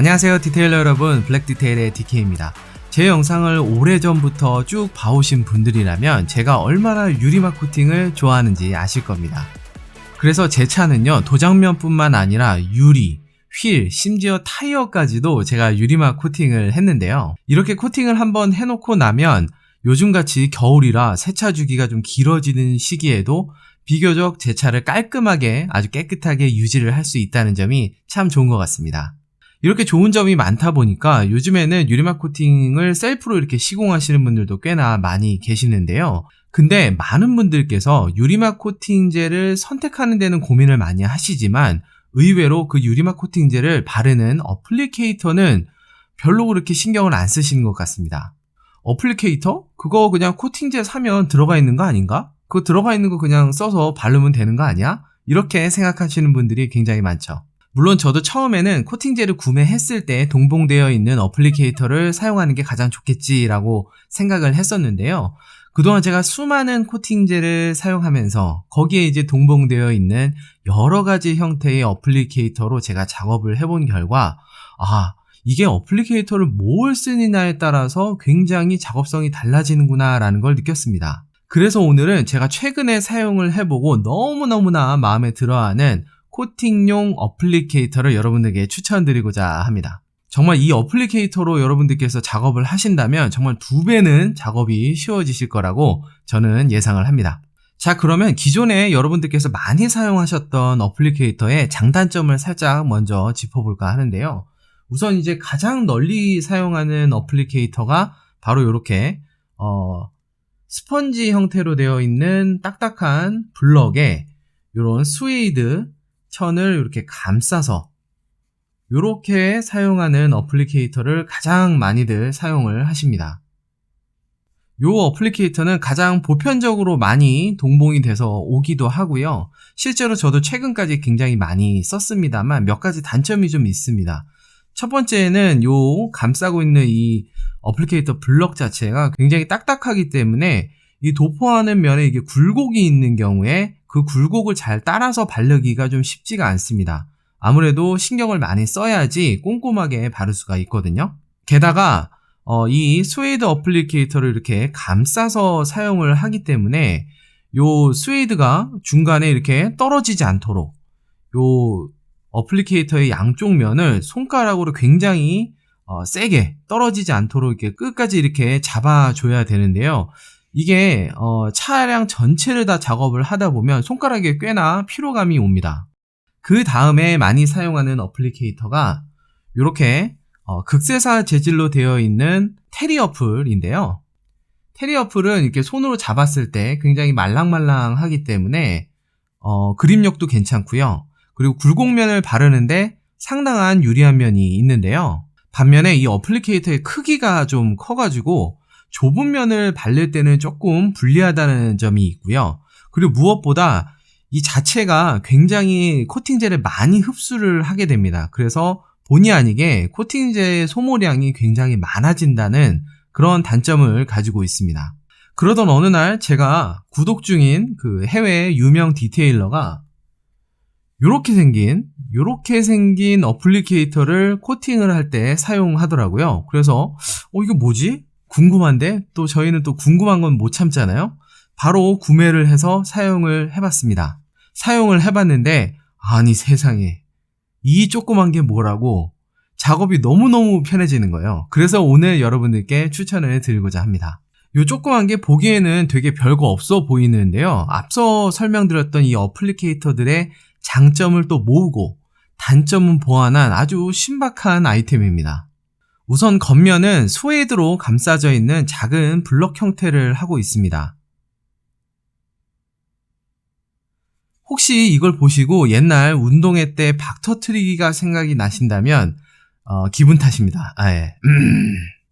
안녕하세요 디테일러 여러분, 블랙디테일의 DK입니다. 제 영상을 오래전부터 쭉 봐오신 분들이라면 제가 얼마나 유리막 코팅을 좋아하는지 아실 겁니다. 그래서 제 차는요, 도장면뿐만 아니라 유리, 휠, 심지어 타이어까지도 제가 유리막 코팅을 했는데요. 이렇게 코팅을 한번 해놓고 나면 요즘같이 겨울이라 세차 주기가 좀 길어지는 시기에도 비교적 제 차를 깔끔하게 아주 깨끗하게 유지를 할 수 있다는 점이 참 좋은 것 같습니다. 이렇게 좋은 점이 많다 보니까 요즘에는 유리막 코팅을 셀프로 이렇게 시공하시는 분들도 꽤나 많이 계시는데요. 근데 많은 분들께서 유리막 코팅제를 선택하는 데는 고민을 많이 하시지만 의외로 그 유리막 코팅제를 바르는 어플리케이터는 별로 그렇게 신경을 안 쓰시는 것 같습니다. 어플리케이터? 그거 그냥 코팅제 사면 들어가 있는 거 아닌가? 그거 들어가 있는 거 그냥 써서 바르면 되는 거 아니야? 이렇게 생각하시는 분들이 굉장히 많죠. 물론 저도 처음에는 코팅제를 구매했을 때 동봉되어 있는 어플리케이터를 사용하는 게 가장 좋겠지라고 생각을 했었는데요. 그동안 제가 수많은 코팅제를 사용하면서 거기에 이제 동봉되어 있는 여러 가지 형태의 어플리케이터로 제가 작업을 해본 결과 이게 어플리케이터를 뭘 쓰느냐에 따라서 굉장히 작업성이 달라지는구나 라는 걸 느꼈습니다. 그래서 오늘은 제가 최근에 사용을 해보고 너무너무나 마음에 들어하는 코팅용 어플리케이터를 여러분들에게 추천드리고자 합니다. 정말 이 어플리케이터로 여러분들께서 작업을 하신다면 정말 2배는 작업이 쉬워지실 거라고 저는 예상을 합니다. 자, 그러면 기존에 여러분들께서 많이 사용하셨던 어플리케이터의 장단점을 살짝 먼저 짚어볼까 하는데요. 우선 이제 가장 널리 사용하는 어플리케이터가 바로 이렇게 스펀지 형태로 되어 있는 딱딱한 블럭에 이런 스웨이드 천을 이렇게 감싸서 이렇게 사용하는 어플리케이터를 가장 많이들 사용을 하십니다. 이 어플리케이터는 가장 보편적으로 많이 동봉이 돼서 오기도 하고요. 실제로 저도 최근까지 굉장히 많이 썼습니다만 몇 가지 단점이 좀 있습니다. 첫 번째는 이 감싸고 있는 이 어플리케이터 블럭 자체가 굉장히 딱딱하기 때문에 이 도포하는 면에 이게 굴곡이 있는 경우에 그 굴곡을 잘 따라서 바르기가 좀 쉽지가 않습니다. 아무래도 신경을 많이 써야지 꼼꼼하게 바를 수가 있거든요. 게다가 이 스웨이드 어플리케이터를 이렇게 감싸서 사용을 하기 때문에 요 스웨이드가 중간에 이렇게 떨어지지 않도록 요 어플리케이터의 양쪽 면을 손가락으로 굉장히 세게 떨어지지 않도록 이렇게 끝까지 이렇게 잡아줘야 되는데요. 이게 차량 전체를 다 작업을 하다 보면 손가락에 꽤나 피로감이 옵니다. 그 다음에 많이 사용하는 어플리케이터가 이렇게 극세사 재질로 되어 있는 테리어플인데요. 테리어플은 이렇게 손으로 잡았을 때 굉장히 말랑말랑하기 때문에 그립력도 괜찮고요. 그리고 굴곡면을 바르는데 상당한 유리한 면이 있는데요. 반면에 이 어플리케이터의 크기가 좀 커가지고 좁은 면을 바를 때는 조금 불리하다는 점이 있고요. 그리고 무엇보다 이 자체가 굉장히 코팅제를 많이 흡수를 하게 됩니다. 그래서 본의 아니게 코팅제의 소모량이 굉장히 많아진다는 그런 단점을 가지고 있습니다. 그러던 어느 날 제가 구독 중인 그 해외 유명 디테일러가 요렇게 생긴 어플리케이터를 코팅을 할 때 사용하더라고요. 그래서 이거 뭐지? 궁금한데 또 저희는 또 궁금한 건 못 참잖아요. 바로 구매를 해서 사용을 해봤습니다. 사용을 해봤는데 아니 세상에 이 조그만 게 뭐라고 작업이 너무너무 편해지는 거예요. 그래서 오늘 여러분들께 추천을 드리고자 합니다. 이 조그만 게 보기에는 되게 별거 없어 보이는데요. 앞서 설명드렸던 이 어플리케이터들의 장점을 또 모으고 단점은 보완한 아주 신박한 아이템입니다. 우선 겉면은 스웨이드로 감싸져 있는 작은 블럭 형태를 하고 있습니다. 혹시 이걸 보시고 옛날 운동회 때 박 터트리기가 생각이 나신다면 기분 탓입니다. 예.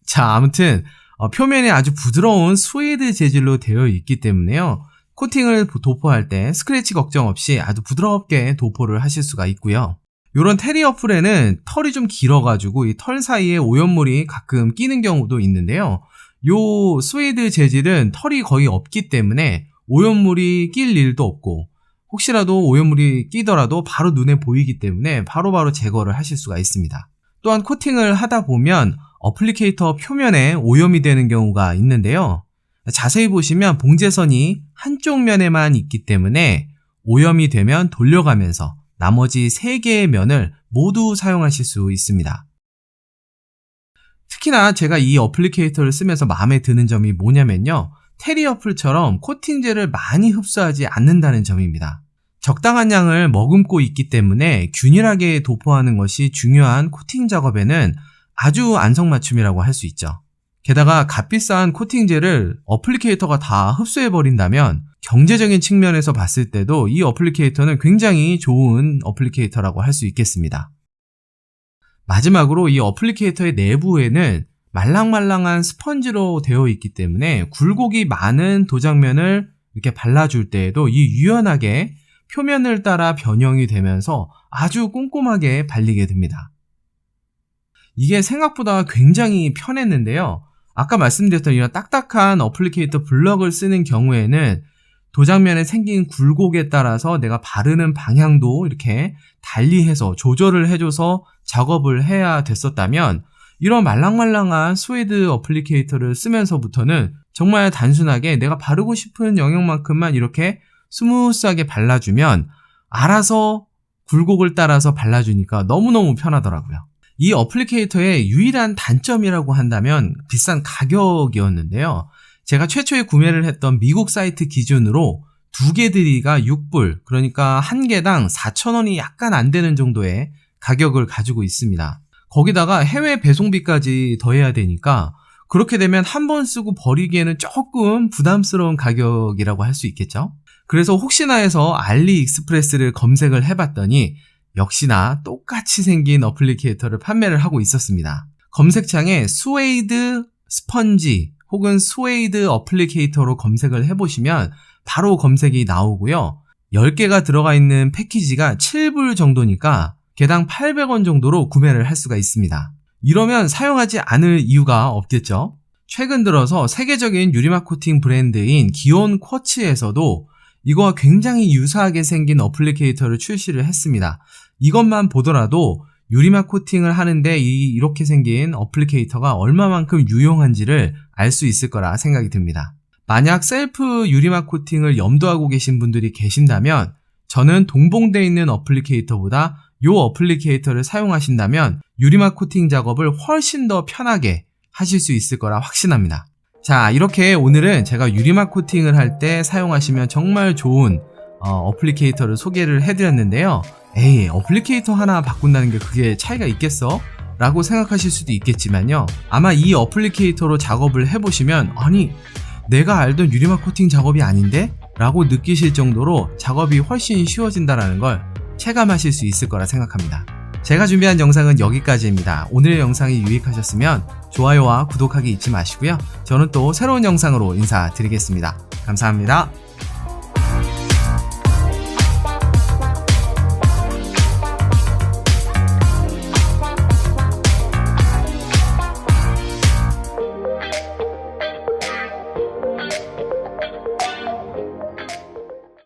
자, 아무튼 표면이 아주 부드러운 스웨이드 재질로 되어 있기 때문에요. 코팅을 도포할 때 스크래치 걱정 없이 아주 부드럽게 도포를 하실 수가 있고요. 이런 테리어플에는 털이 좀 길어가지고 이 털 사이에 오염물이 가끔 끼는 경우도 있는데요. 요 스웨이드 재질은 털이 거의 없기 때문에 오염물이 낄 일도 없고 혹시라도 오염물이 끼더라도 바로 눈에 보이기 때문에 바로바로 제거를 하실 수가 있습니다. 또한 코팅을 하다 보면 어플리케이터 표면에 오염이 되는 경우가 있는데요. 자세히 보시면 봉제선이 한쪽 면에만 있기 때문에 오염이 되면 돌려가면서 나머지 3개의 면을 모두 사용하실 수 있습니다. 특히나 제가 이 어플리케이터를 쓰면서 마음에 드는 점이 뭐냐면요. 테리어플처럼 코팅제를 많이 흡수하지 않는다는 점입니다. 적당한 양을 머금고 있기 때문에 균일하게 도포하는 것이 중요한 코팅 작업에는 아주 안성맞춤이라고 할 수 있죠. 게다가 값비싼 코팅제를 어플리케이터가 다 흡수해버린다면 경제적인 측면에서 봤을 때도 이 어플리케이터는 굉장히 좋은 어플리케이터라고 할 수 있겠습니다. 마지막으로 이 어플리케이터의 내부에는 말랑말랑한 스펀지로 되어 있기 때문에 굴곡이 많은 도장면을 이렇게 발라줄 때에도 이 유연하게 표면을 따라 변형이 되면서 아주 꼼꼼하게 발리게 됩니다. 이게 생각보다 굉장히 편했는데요. 아까 말씀드렸던 이런 딱딱한 어플리케이터 블럭을 쓰는 경우에는 도장면에 생긴 굴곡에 따라서 내가 바르는 방향도 이렇게 달리해서 조절을 해줘서 작업을 해야 됐었다면 이런 말랑말랑한 스웨이드 어플리케이터를 쓰면서부터는 정말 단순하게 내가 바르고 싶은 영역만큼만 이렇게 스무스하게 발라주면 알아서 굴곡을 따라서 발라주니까 너무너무 편하더라고요. 이 어플리케이터의 유일한 단점이라고 한다면 비싼 가격이었는데요. 제가 최초에 구매를 했던 미국 사이트 기준으로 2개들이가 6불, 그러니까 1개당 4,000원이 약간 안 되는 정도의 가격을 가지고 있습니다. 거기다가 해외 배송비까지 더해야 되니까 그렇게 되면 한 번 쓰고 버리기에는 조금 부담스러운 가격이라고 할 수 있겠죠. 그래서 혹시나 해서 알리익스프레스를 검색을 해봤더니 역시나 똑같이 생긴 어플리케이터를 판매를 하고 있었습니다. 검색창에 스웨이드 스펀지 혹은 스웨이드 어플리케이터로 검색을 해보시면 바로 검색이 나오고요. 10개가 들어가 있는 패키지가 7불 정도니까 개당 800원 정도로 구매를 할 수가 있습니다. 이러면 사용하지 않을 이유가 없겠죠. 최근 들어서 세계적인 유리막 코팅 브랜드인 기온 쿼츠에서도 이거와 굉장히 유사하게 생긴 어플리케이터를 출시를 했습니다. 이것만 보더라도 유리막 코팅을 하는데 이렇게 생긴 어플리케이터가 얼마만큼 유용한지를 알 수 있을 거라 생각이 듭니다. 만약 셀프 유리막 코팅을 염두하고 계신 분들이 계신다면 저는 동봉되어 있는 어플리케이터보다 이 어플리케이터를 사용하신다면 유리막 코팅 작업을 훨씬 더 편하게 하실 수 있을 거라 확신합니다. 자, 이렇게 오늘은 제가 유리막 코팅을 할 때 사용하시면 정말 좋은 어플리케이터를 소개를 해드렸는데요. 에이, 어플리케이터 하나 바꾼다는 게 그게 차이가 있겠어? 라고 생각하실 수도 있겠지만요. 아마 이 어플리케이터로 작업을 해보시면 아니, 내가 알던 유리막 코팅 작업이 아닌데? 라고 느끼실 정도로 작업이 훨씬 쉬워진다는 걸 체감하실 수 있을 거라 생각합니다. 제가 준비한 영상은 여기까지입니다. 오늘의 영상이 유익하셨으면 좋아요와 구독하기 잊지 마시고요. 저는 또 새로운 영상으로 인사드리겠습니다. 감사합니다.